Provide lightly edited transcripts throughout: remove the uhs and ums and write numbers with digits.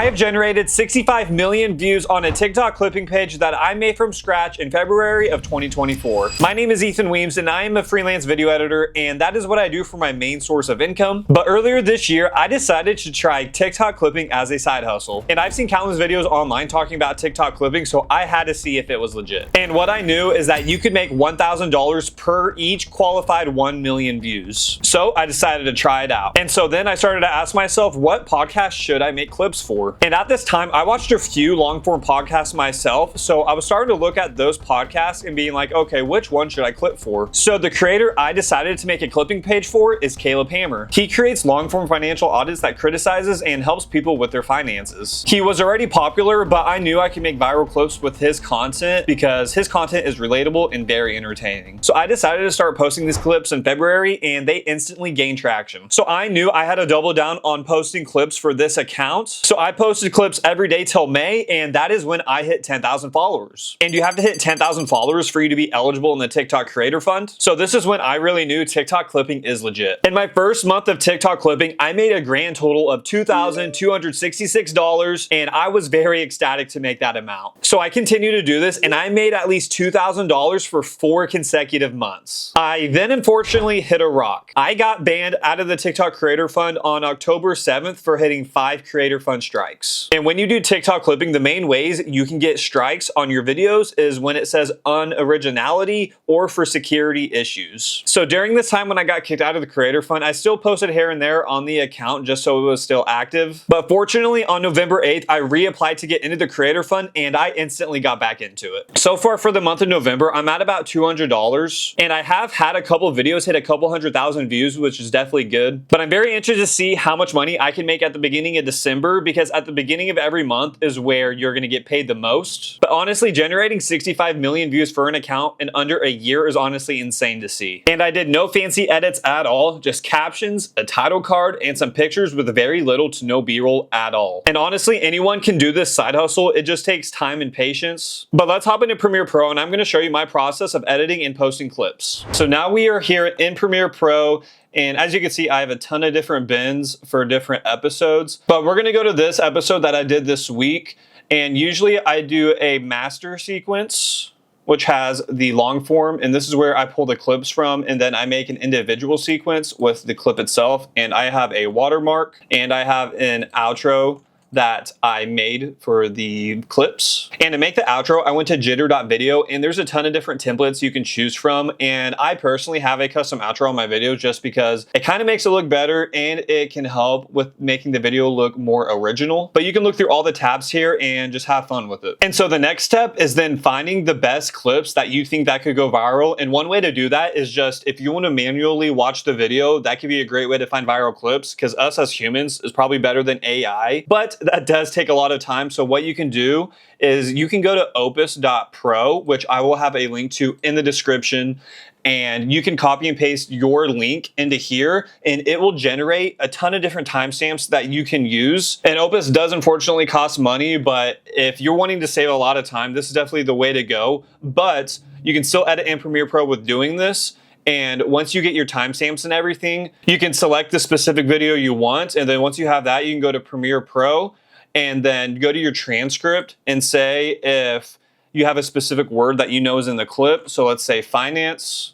I have generated 65 million views on a TikTok clipping page that I made from scratch in February of 2024. My name is Ethan Weems and I am a freelance video editor, and that is what I do for my main source of income. But earlier this year, I decided to try TikTok clipping as a side hustle. And I've seen countless videos online talking about TikTok clipping, so I had to see if it was legit. And what I knew is that you could make $1,000 per each qualified 1 million views. So I decided to try it out. And so then I started to ask myself, what podcast should I make clips for? And at this time, I watched a few long form podcasts myself, so I was starting to look at those podcasts and being like, okay, which one should I clip for? So the creator I decided to make a clipping page for is Caleb Hammer. He creates long form financial audits that criticizes and helps people with their finances. He was already popular, but I knew I could make viral clips with his content because his content is relatable and very entertaining. So I decided to start posting these clips in February, and they instantly gained traction. So I knew I had to double down on posting clips for this account. So I posted clips every day till May, and that is when I hit 10,000 followers. And you have to hit 10,000 followers for you to be eligible in the TikTok Creator Fund. So this is when I really knew TikTok clipping is legit. In my first month of TikTok clipping, I made a grand total of $2,266, and I was very ecstatic to make that amount. So I continued to do this, and I made at least $2,000 for 4 consecutive months. I then unfortunately hit a rock. I got banned out of the TikTok Creator Fund on October 7th for hitting 5 Creator Fund strikes. And when you do TikTok clipping, the main ways you can get strikes on your videos is when it says unoriginality or for security issues. So during this time when I got kicked out of the Creator Fund, I still posted here and there on the account just so it was still active. But fortunately, on November 8th, I reapplied to get into the Creator Fund, and I instantly got back into it. So far for the month of November, I'm at about $200, and I have had a couple videos hit a couple 100,000 views, which is definitely good. But I'm very interested to see how much money I can make at the beginning of December, because at the beginning of every month is where you're going to get paid the most. But honestly, generating 65 million views for an account in under a year is honestly insane to see. And I did no fancy edits at all, just captions, a title card, and some pictures with very little to no b-roll at all. And honestly, anyone can do this side hustle. It just takes time and patience. But let's hop into Premiere Pro, and I'm going to show you my process of editing and posting clips. So now we are here in Premiere Pro, and as you can see, I have a ton of different bins for different episodes, but we're gonna go to this episode that I did this week. And usually I do a master sequence, which has the long form, and this is where I pull the clips from, and then I make an individual sequence with the clip itself. And I have a watermark, and I have an outro that I made for the clips. And to make the outro, I went to jitter.video, and there's a ton of different templates you can choose from. And I personally have a custom outro on my videos just because it kind of makes it look better, and it can help with making the video look more original. But you can look through all the tabs here and just have fun with it. And so the next step is then finding the best clips that you think that could go viral. And one way to do that is just, if you want to manually watch the video, that could be a great way to find viral clips, because us as humans is probably better than AI. But that does take a lot of time. So what you can do is you can go to opus.pro, which I will have a link to in the description, and you can copy and paste your link into here, and it will generate a ton of different timestamps that you can use. And Opus does unfortunately cost money, but if you're wanting to save a lot of time, this is definitely the way to go. But you can still edit in Premiere Pro with doing this. And once you get your timestamps and everything, you can select the specific video you want. And then once you have that, you can go to Premiere Pro and then go to your transcript and say if you have a specific word that you know is in the clip. So let's say finance.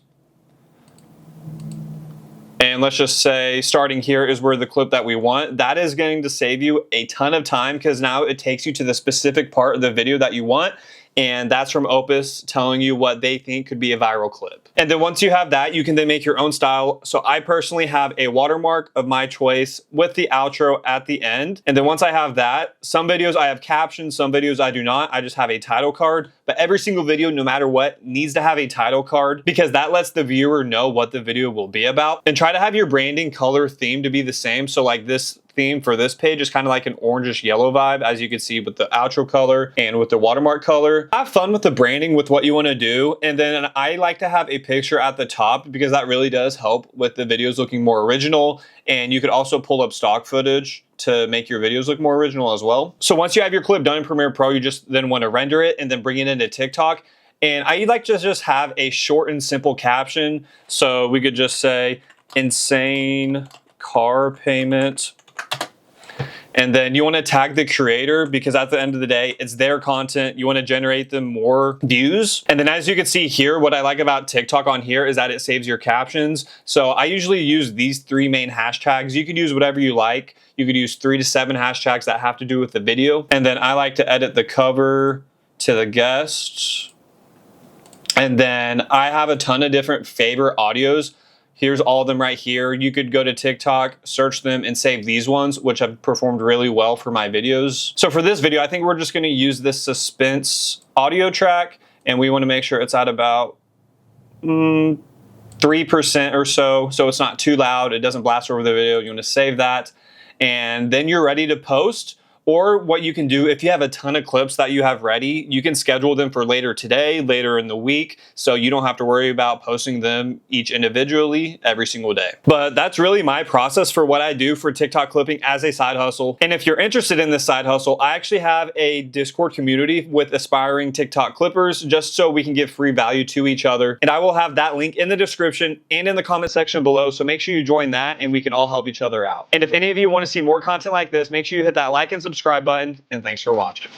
And let's just say starting here is where the clip that we want. That is going to save you a ton of time, because now it takes you to the specific part of the video that you want. And that's from Opus telling you what they think could be a viral clip. And then once you have that, you can then make your own style. So I personally have a watermark of my choice with the outro at the end. And then once I have that, some videos I have captions, some videos I do not. I just have a title card. But every single video, no matter what, needs to have a title card, because that lets the viewer know what the video will be about. And try to have your branding, color, theme to be the same. So like this theme for this page is kind of like an orangish yellow vibe, as you can see with the outro color and with the watermark color. Have fun with the branding with what you want to do. And then I like to have a picture at the top, because that really does help with the videos looking more original. And you could also pull up stock footage to make your videos look more original as well. So once you have your clip done in Premiere Pro, you just then want to render it and then bring it into TikTok. And I like to just have a short and simple caption. So we could just say insane car payment And then you want to tag the creator because at the end of the day, it's their content. You want to generate them more views. And then as you can see here, what I like about TikTok on here is that it saves your captions. So I usually use these 3 main hashtags. You could use whatever you like. You could use 3 to 7 hashtags that have to do with the video. And then I like to edit the cover to the guest. And then I have a ton of different favorite audios. Here's all of them right here. You could go to TikTok, search them, and save these ones, which have performed really well for my videos. So for this video, I think we're just gonna use this suspense audio track, and we wanna make sure it's at about 3% or so it's not too loud, it doesn't blast over the video. You wanna save that, and then you're ready to post. Or what you can do, if you have a ton of clips that you have ready, you can schedule them for later today, later in the week, so you don't have to worry about posting them each individually every single day. But that's really my process for what I do for TikTok clipping as a side hustle. And if you're interested in this side hustle, I actually have a Discord community with aspiring TikTok clippers, just so we can give free value to each other. And I will have that link in the description and in the comment section below, so make sure you join that and we can all help each other out. And if any of you want to see more content like this, make sure you hit that like and subscribe button, and thanks for watching.